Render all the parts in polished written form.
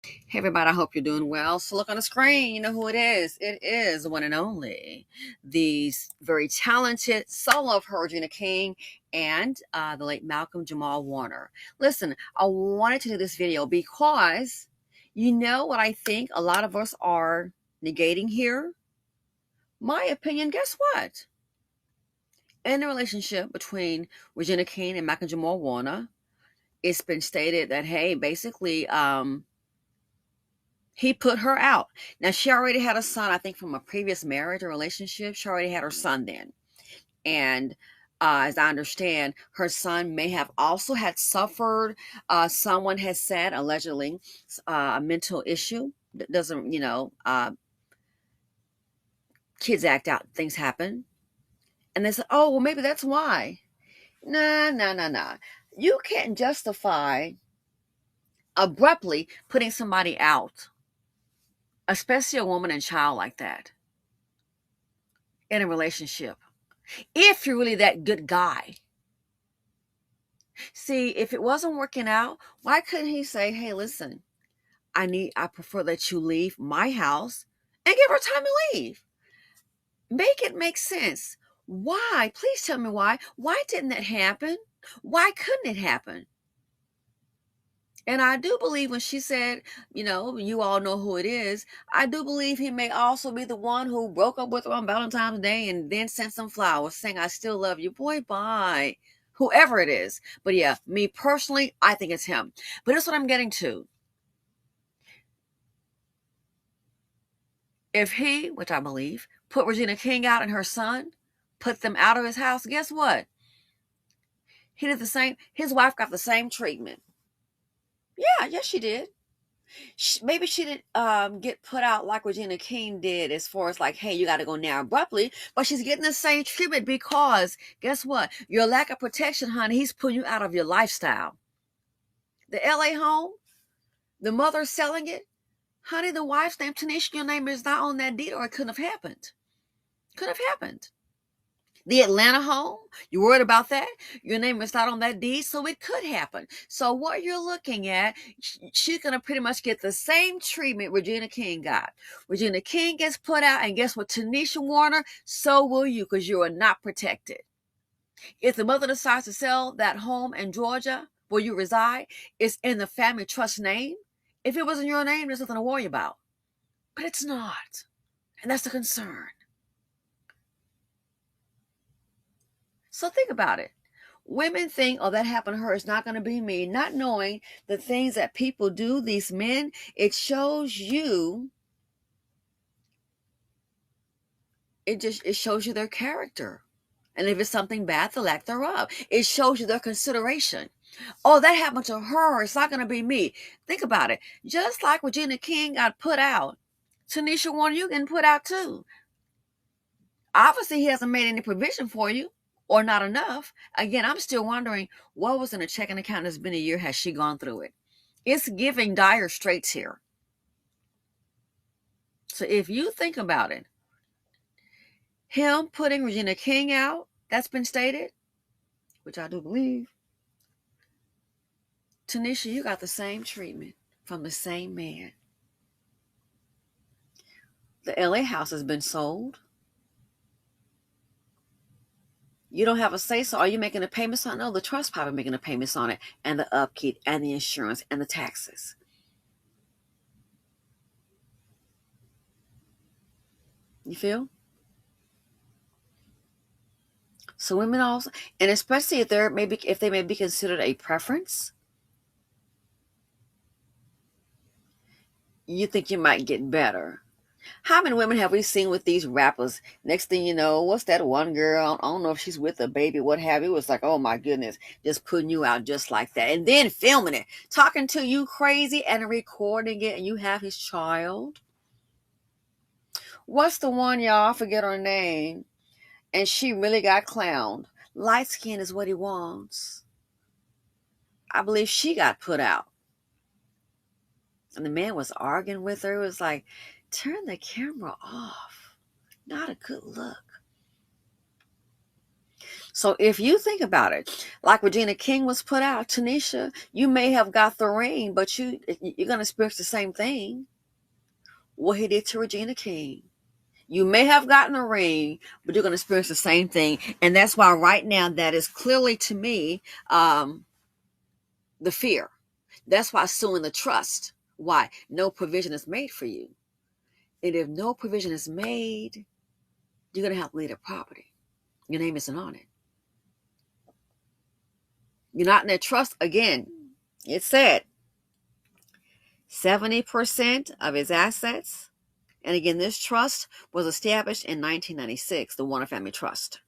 Hey everybody, I hope you're doing well. So look on the screen, you know who it is. It is the one and only, the very talented solo of Regina King and the late Malcolm Jamal Warner. Listen, I wanted to do this video because you know what I think a lot of us are negating here? My opinion, guess what? In the relationship between Regina King and Malcolm Jamal Warner, it's been stated that, hey, basically, he put her out. Now, she already had a son, I think, from a previous marriage or relationship. She already had her son then. And as I understand, her son may have also had suffered, someone has said, allegedly, a mental issue. That doesn't, kids act out, things happen. And they said, oh, well, maybe that's why. Nah, nah, nah, nah. You can't justify abruptly putting somebody out, especially a woman and child like that, in a relationship. If you're really that good guy. See, if it wasn't working out, why couldn't he say, hey, listen, I prefer that you leave my house and give her time to leave. Make it make sense. Why? Please tell me why. Why didn't that happen? Why couldn't it happen? And I do believe when she said, you all know who it is, I do believe he may also be the one who broke up with her on Valentine's Day and then sent some flowers saying, I still love you. Boy, bye. Whoever it is. But yeah, me personally, I think it's him. But that's what I'm getting to. If he, which I believe, put Regina King out and her son, put them out of his house, guess what? He did the same. His wife got the same treatment. Yeah, yes, she did. Maybe she didn't get put out like Regina King did, as far as like, hey, you got to go now abruptly, but she's getting the same treatment because guess what? Your lack of protection, honey, he's pulling you out of your lifestyle. The LA home, the mother selling it, honey, the wife's name, Tanisha, your name is not on that deed, or it couldn't have happened. Could have happened. The Atlanta home, you worried about that? Your name is not on that deed, so it could happen. So what you're looking at, she's going to pretty much get the same treatment Regina King got. Regina King gets put out, and guess what? Tanisha Warner, so will you, because you are not protected. If the mother decides to sell that home in Georgia where you reside, it's in the family trust name. If it wasn't your name, there's nothing to worry about. But it's not. And that's the concern. So think about it. Women think, oh, that happened to her. It's not going to be me. Not knowing the things that people do, these men, it shows you, it shows you their character. And if it's something bad, the lack thereof. It shows you their consideration. Oh, that happened to her. It's not going to be me. Think about it. Just like Regina King got put out, Tanisha Warner, you getting put out too. Obviously, he hasn't made any provision for you, or not enough. Again, I'm still wondering what was in a checking account that's been a year. Has she gone through it? It's giving dire straits here. So if you think about it, him putting Regina King out, that's been stated, which I do believe. Tanisha, you got the same treatment from the same man. The LA house has been sold. You don't have a say so. Are you making the payments on it? No, the trust probably making the payments on it, and the upkeep, and the insurance, and the taxes. You feel? So women also, and especially if they may be considered a preference, you think you might get better. How many women have we seen with these rappers? Next thing you know, what's that one girl? I don't know if she's with a baby, what have you. It was like, oh my goodness, just putting you out just like that. And then filming it, talking to you crazy and recording it, and you have his child. What's the one, y'all? I forget her name. And she really got clowned. Light skin is what he wants. I believe she got put out. And the man was arguing with her. It was like, turn the camera off. Not a good look. So if you think about it, like Regina King was put out, Tanisha, you may have got the ring, but you're going to experience the same thing. What he did to Regina King. You may have gotten a ring, but you're going to experience the same thing. And that's why right now that is clearly to me the fear. That's why suing the trust. Why? No provision is made for you. And if no provision is made, you're going to have to leave the property. Your name isn't on it. You're not in that trust. Again, it said 70% of his assets. And again, this trust was established in 1996, the Warner Family Trust.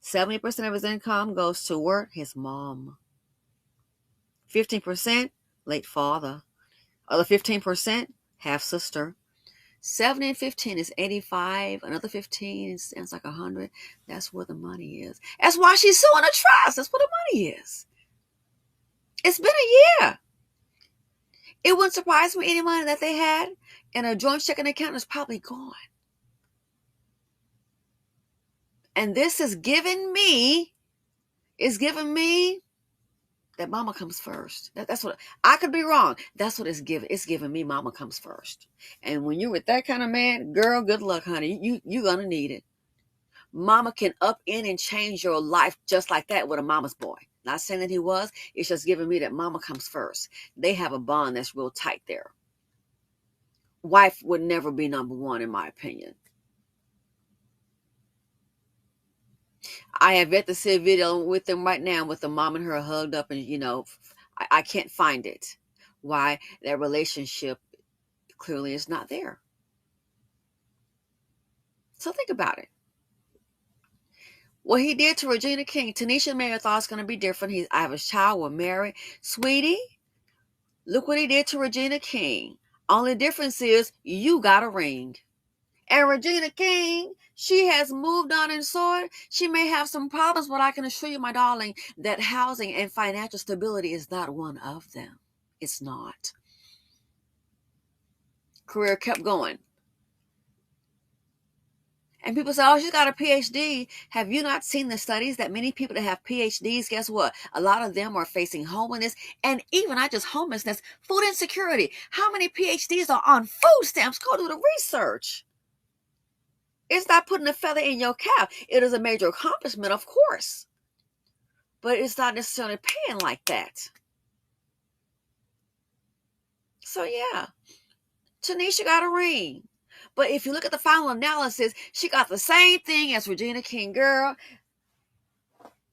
70% of his income goes toward his mom. 15%, late father. Other 15%, half sister. 70 and 15 is 85. Another 15 sounds like 100. That's where the money is. That's why she's suing a trust. That's where the money is. It's been a year. It wouldn't surprise me any money that they had in a joint checking account is probably gone. And this is giving me that mama comes first. That's what, I could be wrong. That's what it's giving. It's giving me mama comes first. And when you're with that kind of man, girl, good luck, honey. You're going to need it. Mama can up in and change your life just like that with a mama's boy. Not saying that he was. It's just giving me that mama comes first. They have a bond that's real tight there. Wife would never be number one, in my opinion. I have yet to see a video with them right now with the mom and her hugged up, and I can't find it. Why? Their relationship clearly is not there. So think about it. What he did to Regina King, Tanisha may have thought it's going to be different. I have a child, we're married. Sweetie, look what he did to Regina King. Only difference is you got a ring. And Regina King, she has moved on and soared. She may have some problems, but I can assure you, my darling, that housing and financial stability is not one of them. It's not. Career kept going. And people say, oh, she's got a PhD. Have you not seen the studies that many people that have PhDs, guess what? A lot of them are facing homelessness, and even not just homelessness, food insecurity. How many PhDs are on food stamps? Go do the research. It's not putting a feather in your cap. It is a major accomplishment, of course. But it's not necessarily paying like that. So yeah, Tanisha got a ring. But if you look at the final analysis, she got the same thing as Regina King, girl.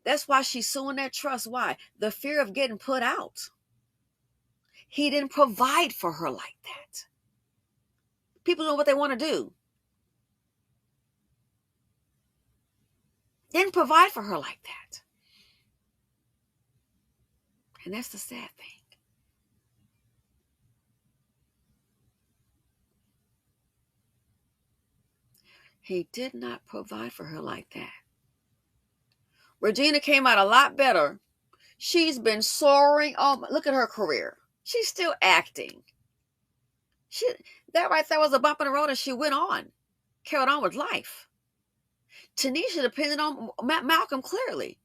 That's why she's suing that trust. Why? The fear of getting put out. He didn't provide for her like that. People know what they want to do. Didn't provide for her like that. And that's the sad thing. He did not provide for her like that. Regina came out a lot better. She's been soaring. Oh, look at her career. She's still acting. That right there was a bump in the road, and she went on, carried on with life. Tanisha depended on Malcolm clearly.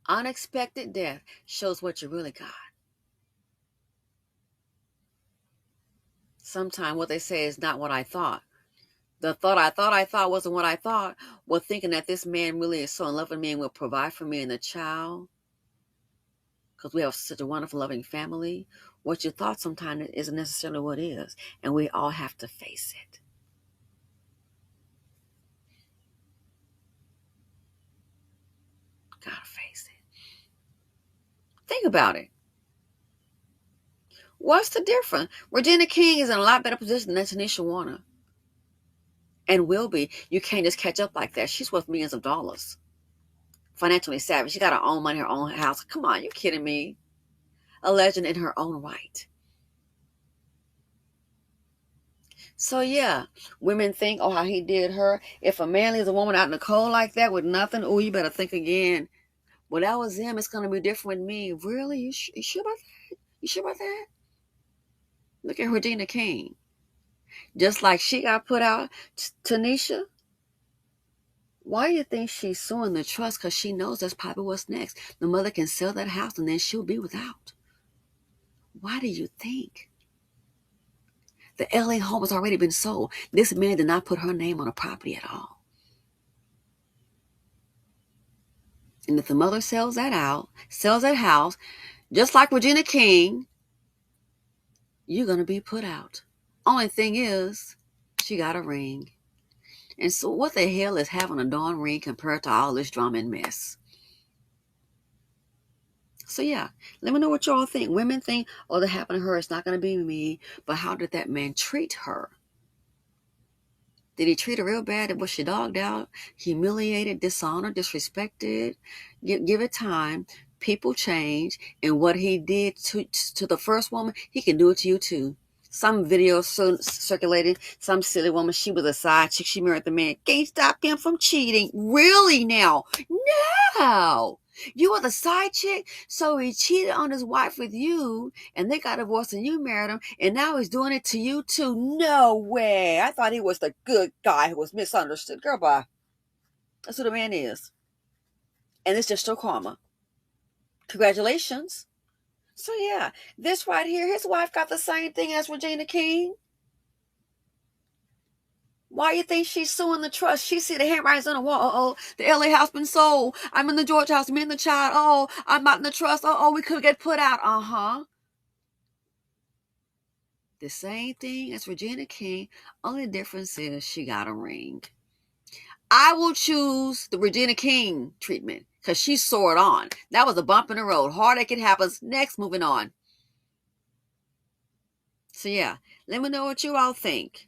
Unexpected death shows what you really got. Sometimes what they say is not what I thought. The thought I thought wasn't what I thought. Well, thinking that this man really is so in love with me and will provide for me and the child, because we have such a wonderful, loving family. What you thought sometimes isn't necessarily what is. And we all have to face it. Gotta face it. Think about it. What's the difference? Regina King is in a lot better position than Tanisha Warner. And will be. You can't just catch up like that. She's worth millions of dollars. Financially savvy. She got her own money, her own house. Come on, you kidding me? A legend in her own right. So yeah, women think, oh, how he did her. If a man leaves a woman out in the cold like that with nothing, oh, you better think again. Well, that was him. It's going to be different with me. Really? You sure about that? You sure about that? Look at Regina King. Just like she got put out, Tanisha, Why do you think she's suing the trust? Because she knows that's probably what's next. The mother can sell that house and then she'll be without. Why do you think? The LA home has already been sold. This man did not put her name on the property at all. And if the mother sells that house, just like Regina King, you're going to be put out. Only thing is, she got a ring. And so what the hell is having a darn ring compared to all this drama and mess? So yeah, let me know what y'all think. Women think, oh, that happened to her, it's not going to be me. But how did that man treat her? Did he treat her real bad? Was she dogged out, humiliated, dishonored, disrespected? Give it time. People change. And what he did to the first woman, he can do it to you too. Some video circulating, some silly woman, she was a side chick, she married the man. Can't stop him from cheating. Really now? No. You were the side chick, so he cheated on his wife with you, and they got divorced and you married him, and now he's doing it to you too. No way. I thought he was the good guy who was misunderstood. Girl, bye. That's who the man is. And it's just your karma. Congratulations. So yeah, this right here, his wife got the same thing as Regina King. Why you think she's suing the trust? She see the handwritings on the wall. Oh, the LA house been sold. I'm in the George house. Me and the child. Oh, I'm not in the trust. Oh, we could get put out. The same thing as Regina King. Only difference is she got a ring. I will choose the Regina King treatment because she soared on. That was a bump in the road. Heartache, it happens. Next, moving on. So yeah, let me know what you all think.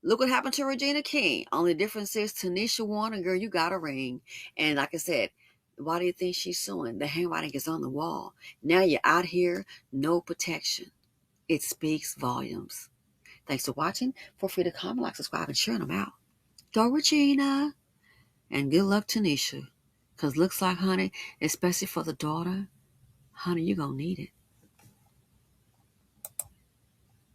Look what happened to Regina King. Only difference is Tanisha Warner, girl, you got a ring. And like I said, why do you think she's suing? The handwriting is on the wall. Now you're out here, no protection. It speaks volumes. Thanks for watching. Feel free to comment, like, subscribe, and share them out. Go Regina. And good luck, Tanisha. Because looks like, honey, especially for the daughter, honey, you're going to need it.